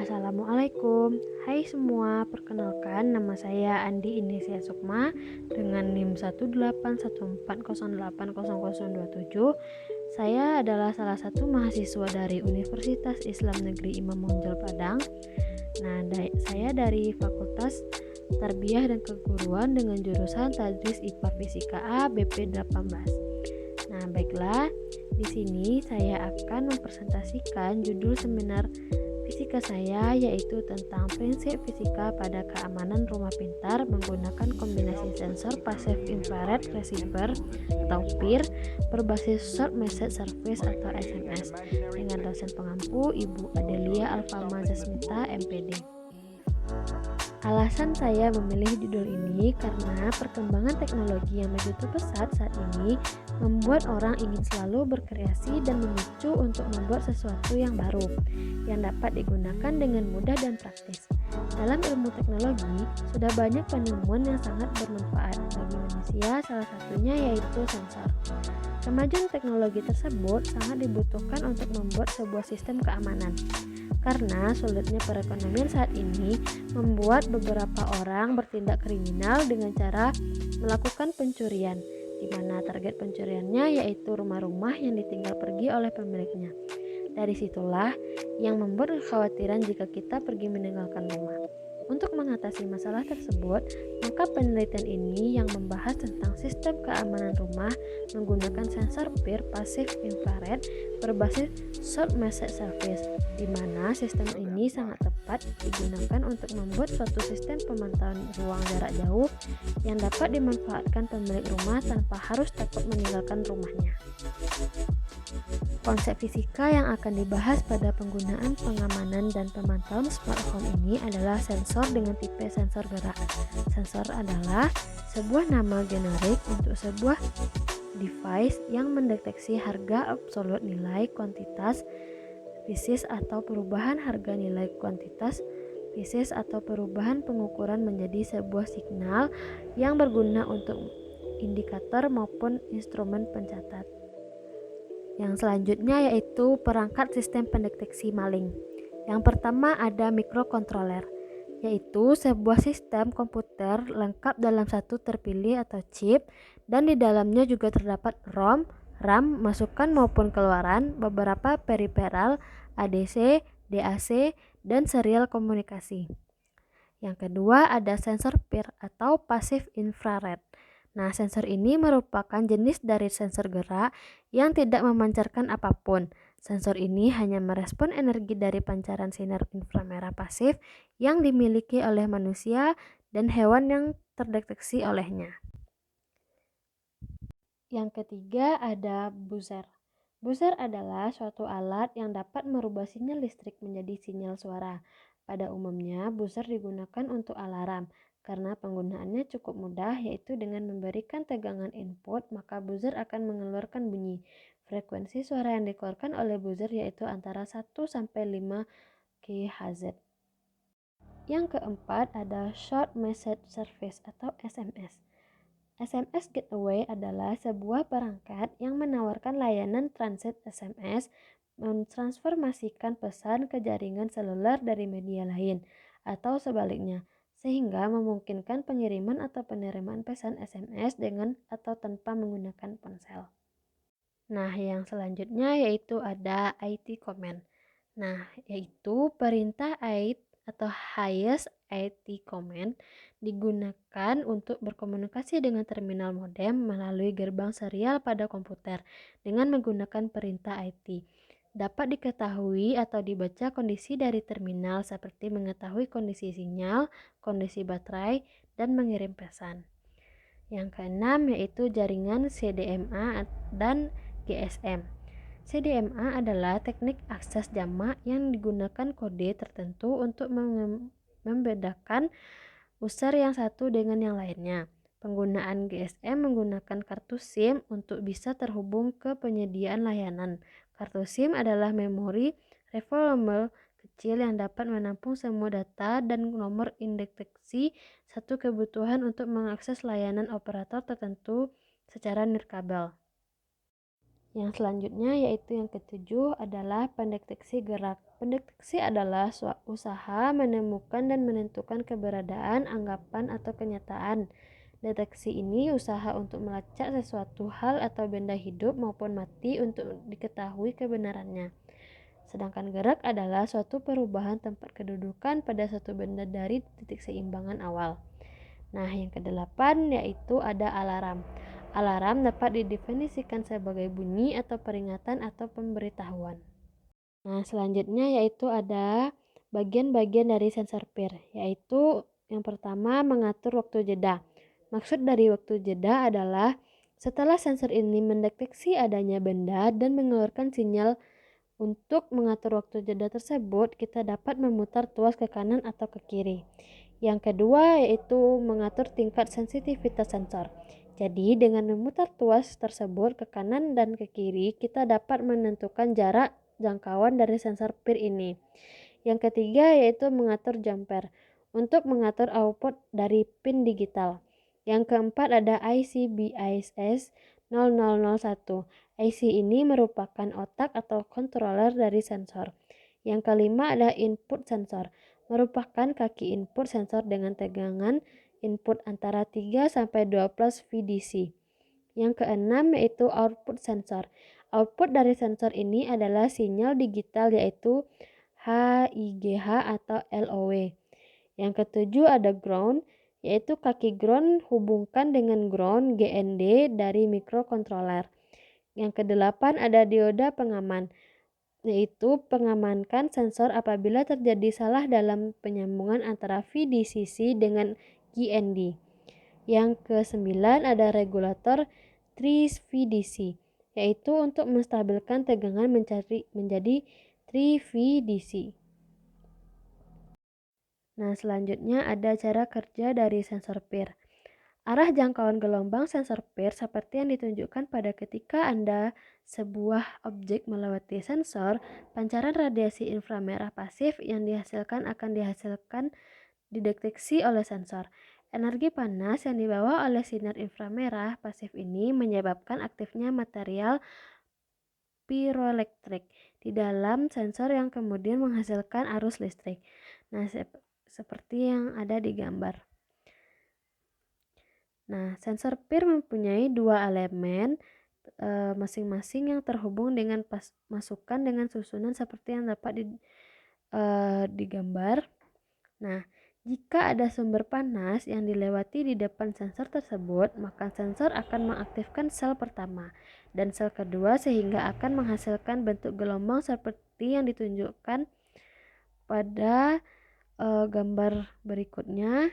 Assalamualaikum, hai semua, perkenalkan nama saya Andi Inesia Sukma dengan NIM 181408027. Saya adalah salah satu mahasiswa dari Universitas Islam Negeri Imam Bonjol Padang. Saya dari Fakultas Tarbiyah dan Keguruan dengan jurusan Tadris IPA Fisika A BP 18. Baiklah, di sini saya akan mempresentasikan judul seminar fisika saya, yaitu tentang prinsip fisika pada keamanan rumah pintar menggunakan kombinasi sensor passive infrared receiver atau PIR berbasis short message service atau SMS dengan dosen pengampu Ibu Adelia Alfalma Zasmita MPD. Alasan saya memilih judul ini karena perkembangan teknologi yang begitu pesat saat ini membuat orang ingin selalu berkreasi dan memicu untuk membuat sesuatu yang baru yang dapat digunakan dengan mudah dan praktis. Dalam ilmu teknologi, sudah banyak penemuan yang sangat bermanfaat bagi manusia, salah satunya yaitu sensor. Kemajuan teknologi tersebut sangat dibutuhkan untuk membuat sebuah sistem keamanan. Karena sulitnya perekonomian saat ini membuat beberapa orang bertindak kriminal dengan cara melakukan pencurian, di mana target pencuriannya yaitu rumah-rumah yang ditinggal pergi oleh pemiliknya. Dari situlah yang membuat kekhawatiran jika kita pergi meninggalkan rumah. Untuk mengatasi masalah tersebut, maka penelitian ini yang membahas tentang sistem keamanan rumah menggunakan sensor PIR passive infrared berbasis short message service, di mana sistem ini sangat tepat digunakan untuk membuat suatu sistem pemantauan ruang jarak jauh yang dapat dimanfaatkan pemilik rumah tanpa harus takut meninggalkan rumahnya. Konsep fisika yang akan dibahas pada penggunaan pengamanan dan pemantauan smart home ini adalah sensor dengan tipe sensor gerak. Sensor adalah sebuah nama generik untuk sebuah device yang mendeteksi harga absolut nilai kuantitas fisis atau perubahan harga nilai kuantitas fisis atau perubahan pengukuran menjadi sebuah signal yang berguna untuk indikator maupun instrumen pencatat. Yang selanjutnya yaitu perangkat sistem pendeteksi maling. Yang pertama ada microcontroller, yaitu sebuah sistem komputer lengkap dalam satu terpilih atau chip, dan di dalamnya juga terdapat ROM, RAM, masukan maupun keluaran, beberapa peripheral, ADC, DAC, dan serial komunikasi. Yang kedua ada sensor PIR atau passive infrared. Sensor ini merupakan jenis dari sensor gerak yang tidak memancarkan apapun. Sensor ini hanya merespon energi dari pancaran sinar inframerah pasif yang dimiliki oleh manusia dan hewan yang terdeteksi olehnya. Yang ketiga ada buzzer. Buzzer adalah suatu alat yang dapat merubah sinyal listrik menjadi sinyal suara. Pada umumnya, buzzer digunakan untuk alarm. Karena penggunaannya cukup mudah, yaitu dengan memberikan tegangan input, maka buzzer akan mengeluarkan bunyi. Frekuensi suara yang dikeluarkan oleh buzzer yaitu antara 1 sampai 5 kHz. Yang keempat ada Short Message Service atau SMS. SMS Gateway adalah sebuah perangkat yang menawarkan layanan transit SMS mentransformasikan pesan ke jaringan seluler dari media lain atau sebaliknya, sehingga memungkinkan pengiriman atau penerimaan pesan SMS dengan atau tanpa menggunakan ponsel. Yang selanjutnya yaitu ada IT command. Yaitu perintah IT atau highest IT command digunakan untuk berkomunikasi dengan terminal modem melalui gerbang serial pada komputer dengan menggunakan perintah IT. Dapat diketahui atau dibaca kondisi dari terminal seperti mengetahui kondisi sinyal, kondisi baterai, dan mengirim pesan. Yang keenam yaitu jaringan CDMA dan GSM. CDMA adalah teknik akses jamak yang digunakan kode tertentu untuk membedakan user yang satu dengan yang lainnya. Penggunaan GSM menggunakan kartu SIM untuk bisa terhubung ke penyediaan layanan. Kartu SIM adalah memori revolume kecil yang dapat menampung semua data dan nomor indeteksi satu kebutuhan untuk mengakses layanan operator tertentu secara nirkabel. Yang selanjutnya yaitu yang ketujuh adalah pendeteksi gerak. Pendeteksi adalah usaha menemukan dan menentukan keberadaan, anggapan, atau kenyataan. Deteksi ini usaha untuk melacak sesuatu hal atau benda hidup maupun mati untuk diketahui kebenarannya. Sedangkan gerak adalah suatu perubahan tempat kedudukan pada suatu benda dari titik seimbangan awal. Nah, yang kedelapan yaitu ada alarm. Alarm dapat didefinisikan sebagai bunyi atau peringatan atau pemberitahuan. Nah, selanjutnya yaitu ada bagian-bagian dari sensor PIR, yaitu yang pertama mengatur waktu jeda. Maksud dari waktu jeda adalah setelah sensor ini mendeteksi adanya benda dan mengeluarkan sinyal untuk mengatur waktu jeda tersebut, kita dapat memutar tuas ke kanan atau ke kiri. Yang kedua yaitu mengatur tingkat sensitivitas sensor. Jadi dengan memutar tuas tersebut ke kanan dan ke kiri, kita dapat menentukan jarak jangkauan dari sensor PIR ini. Yang ketiga yaitu mengatur jumper untuk mengatur output dari pin digital. Yang keempat ada IC BIS 0001. IC ini merupakan otak atau controller dari sensor. Yang kelima ada input sensor, merupakan kaki input sensor dengan tegangan input antara 3 sampai 12 VDC. Yang keenam yaitu output sensor. Output dari sensor ini adalah sinyal digital yaitu HIGH atau LOW. Yang ketujuh ada ground, yaitu kaki ground hubungkan dengan ground GND dari microcontroller. Yang kedelapan ada dioda pengaman, yaitu pengamankan sensor apabila terjadi salah dalam penyambungan antara VDCC dengan GND. Yang kesembilan ada regulator 3VDC, yaitu untuk menstabilkan tegangan menjadi 3VDC. Nah, selanjutnya ada cara kerja dari sensor PIR. Arah jangkauan gelombang sensor PIR seperti yang ditunjukkan pada ketika sebuah objek melewati sensor, pancaran radiasi inframerah pasif yang akan dihasilkan dideteksi oleh sensor. Energi panas yang dibawa oleh sinar inframerah pasif ini menyebabkan aktifnya material piroelektrik di dalam sensor yang kemudian menghasilkan arus listrik. Nah, seperti yang ada di gambar. Nah, sensor PIR mempunyai dua elemen masing-masing yang terhubung dengan masukan dengan susunan seperti yang dapat digambar. Nah, jika ada sumber panas yang dilewati di depan sensor tersebut, maka sensor akan mengaktifkan sel pertama dan sel kedua sehingga akan menghasilkan bentuk gelombang seperti yang ditunjukkan pada gambar berikutnya.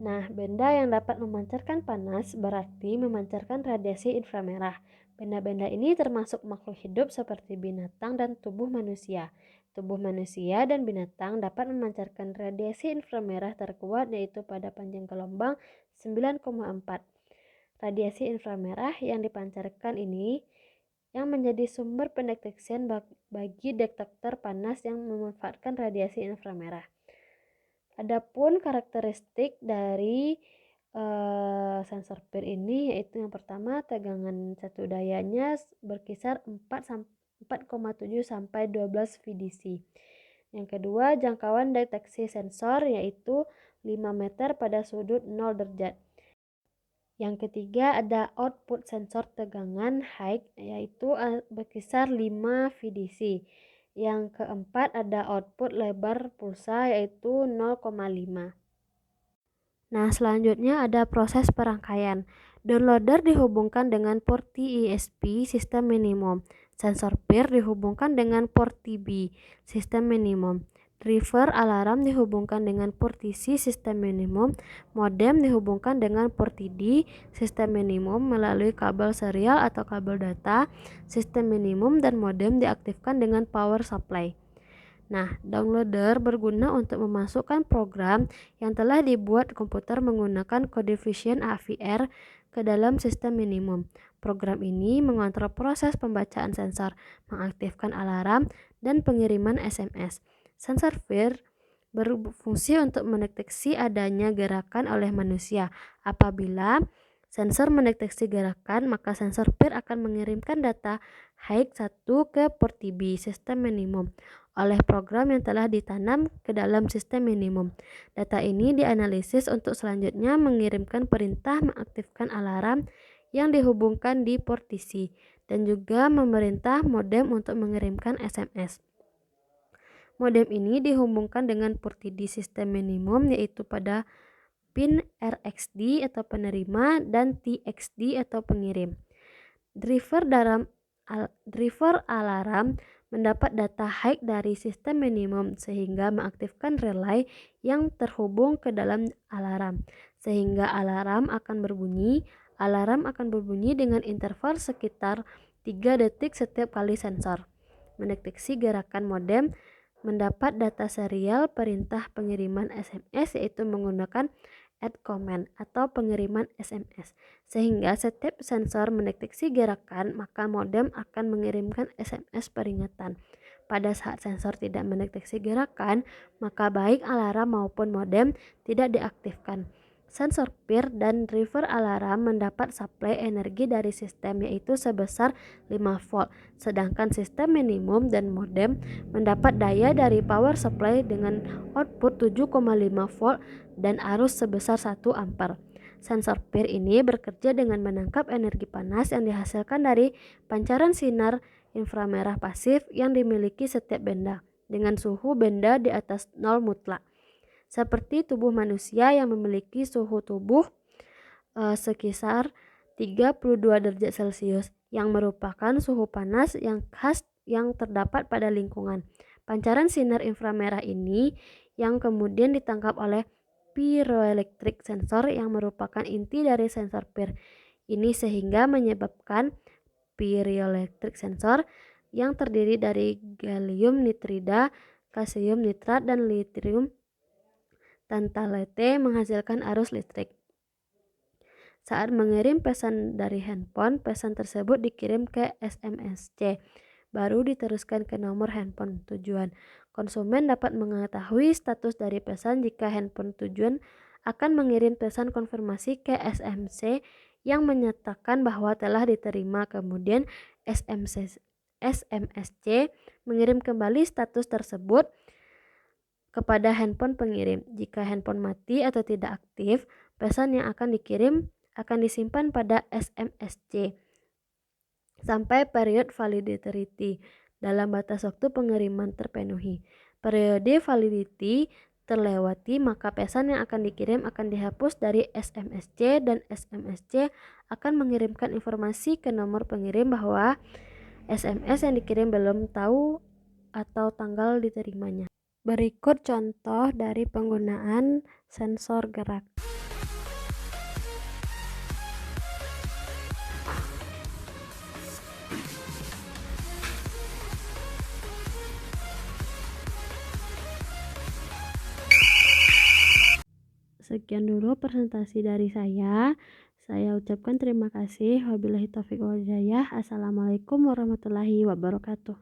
Nah, benda yang dapat memancarkan panas berarti memancarkan radiasi inframerah. Benda-benda ini termasuk makhluk hidup seperti binatang dan tubuh manusia. Tubuh manusia dan binatang dapat memancarkan radiasi inframerah terkuat yaitu pada panjang gelombang 9,4. Radiasi inframerah yang dipancarkan ini yang menjadi sumber pendeteksian bagi detektor panas yang memanfaatkan radiasi inframerah. Adapun karakteristik dari sensor PIR ini yaitu yang pertama tegangan satu dayanya berkisar 4,7 sampai 12 VDC. Yang kedua, jangkauan deteksi sensor yaitu 5 meter pada sudut 0 derajat. Yang ketiga ada output sensor tegangan high yaitu berkisar 5 VDC. Yang keempat ada output lebar pulsa yaitu 0,5. Nah, selanjutnya ada proses perangkaian. Downloader dihubungkan dengan port TISP sistem minimum. Sensor PIR dihubungkan dengan port TB sistem minimum. Driver alarm dihubungkan dengan port TC sistem minimum. Modem dihubungkan dengan port TD sistem minimum melalui kabel serial atau kabel data sistem minimum dan modem diaktifkan dengan power supply. Nah, downloader berguna untuk memasukkan program yang telah dibuat komputer menggunakan coefficient AVR ke dalam sistem minimum. Program ini mengontrol proses pembacaan sensor, mengaktifkan alarm, dan pengiriman SMS. Sensor PIR berfungsi untuk mendeteksi adanya gerakan oleh manusia apabila sensor mendeteksi gerakan, maka sensor peer akan mengirimkan data height 1 ke port TB sistem minimum oleh program yang telah ditanam ke dalam sistem minimum. Data ini dianalisis untuk selanjutnya mengirimkan perintah mengaktifkan alarm yang dihubungkan di port TC dan juga memerintah modem untuk mengirimkan SMS. Modem ini dihubungkan dengan port TD sistem minimum yaitu pada pin RxD atau penerima dan TXD atau pengirim. Driver alarm mendapat data height dari sistem minimum sehingga mengaktifkan relay yang terhubung ke dalam alarm. Sehingga alarm akan berbunyi dengan interval sekitar 3 detik setiap kali sensor mendeteksi gerakan modem mendapat data serial perintah pengiriman SMS yaitu menggunakan add command atau pengiriman SMS. Sehingga setiap sensor mendeteksi gerakan, maka modem akan mengirimkan SMS peringatan. Pada saat sensor tidak mendeteksi gerakan, maka baik alarm maupun modem tidak diaktifkan. Sensor peer dan driver alarm mendapat suplai energi dari sistem yaitu sebesar 5 volt, sedangkan sistem minimum dan modem mendapat daya dari power supply dengan output 7,5 volt dan arus sebesar 1 ampere. Sensor peer ini bekerja dengan menangkap energi panas yang dihasilkan dari pancaran sinar inframerah pasif yang dimiliki setiap benda dengan suhu benda di atas 0 mutlak. Seperti tubuh manusia yang memiliki suhu tubuh sekisar 32 derajat Celcius yang merupakan suhu panas yang khas yang terdapat pada lingkungan. Pancaran sinar inframerah ini yang kemudian ditangkap oleh pyroelectric sensor yang merupakan inti dari sensor peer ini sehingga menyebabkan pyroelectric sensor yang terdiri dari gallium nitrida, kalsium nitrat, dan lithium tantalate menghasilkan arus listrik. Saat mengirim pesan dari handphone, pesan tersebut dikirim ke SMSC, baru diteruskan ke nomor handphone tujuan. Konsumen dapat mengetahui status dari pesan jika handphone tujuan akan mengirim pesan konfirmasi ke SMC yang menyatakan bahwa telah diterima. Kemudian SMSC mengirim kembali status tersebut kepada handphone pengirim. Jika handphone mati atau tidak aktif, pesan yang akan dikirim akan disimpan pada SMSC sampai periode validity dalam batas waktu pengiriman terpenuhi. Periode validity terlewati, maka pesan yang akan dikirim akan dihapus dari SMSC dan SMSC akan mengirimkan informasi ke nomor pengirim bahwa SMS yang dikirim belum tahu atau tanggal diterimanya. Berikut contoh dari penggunaan sensor gerak. Sekian dulu presentasi dari saya. Saya ucapkan terima kasih. Wabillahi taufiq wal hidayah. Assalamualaikum warahmatullahi wabarakatuh.